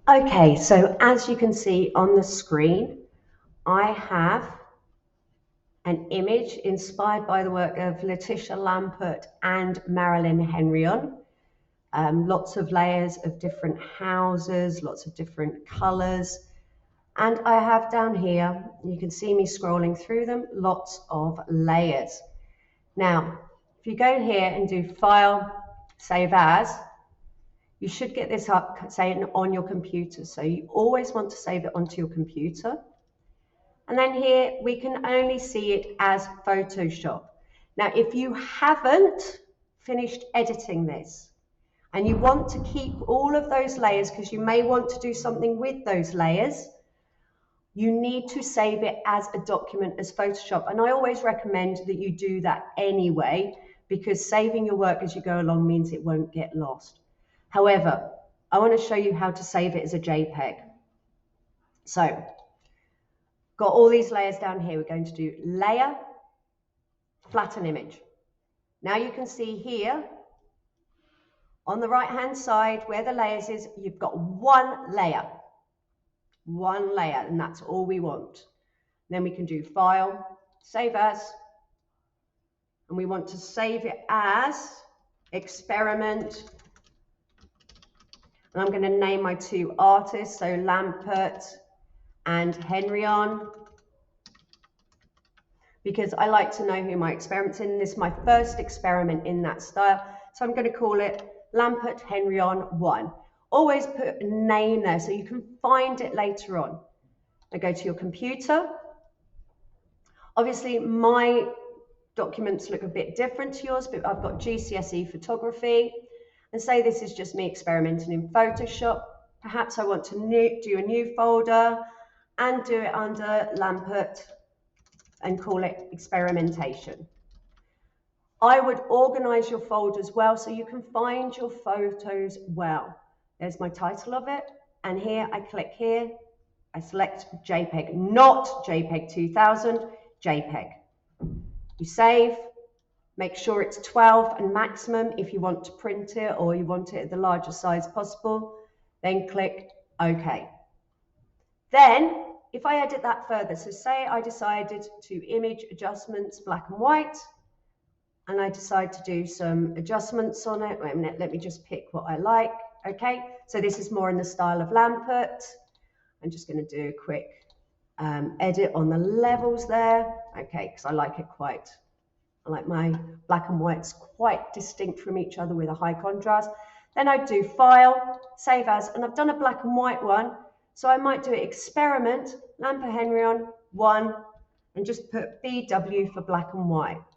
Okay, so as you can see on the screen, I have an image inspired by the work of Letitia Lampert and Marilyn Henrion. Lots of layers of different houses, lots of different colors. And I have down here, you can see me scrolling through them, lots of layers. Now, if you go here and do File, Save As, you should get this up, say, on your computer. So you always want to save it onto your computer. And then here we can only see it as Photoshop. Now, if you haven't finished editing this and you want to keep all of those layers because you may want to do something with those layers, you need to save it as a document as Photoshop. And I always recommend that you do that anyway, because saving your work as you go along means it won't get lost. However, I want to show you how to save it as a JPEG. So, got all these layers down here. We're going to do Layer, Flatten Image. Now you can see here, on the right-hand side where the layers is, you've got one layer, and that's all we want. Then we can do File, Save As, and we want to save it as Experiment. And I'm going to name my two artists, so Lampert and Henrion, because I like to know who my experiment's in. This is my first experiment in that style, so I'm going to call it Lampert Henrion 1. Always put a name there so you can find it later on. Now go to your computer. Obviously, my documents look a bit different to yours, but I've got GCSE photography. And say this is just me experimenting in Photoshop. Perhaps I want to do a new folder and do it under Lampert and call it experimentation. I would organize your folders well so you can find your photos well. There's my title of it. And here I click here. I select JPEG, not JPEG 2000, JPEG. You save, make sure it's 12 and maximum if you want to print it or you want it at the largest size possible. Then click OK. Then, if I edit that further, so say I decided to image adjustments black and white, and I decide to do some adjustments on it. Wait a minute, let me just pick what I like. Okay, so this is more in the style of Lampert. I'm just going to do a quick edit on the levels there. Okay, because I like my black and whites quite distinct from each other with a high contrast. Then I do File, Save As, and I've done a black and white one. So I might do Experiment, Lampert Henrion 1, and just put BW for black and white.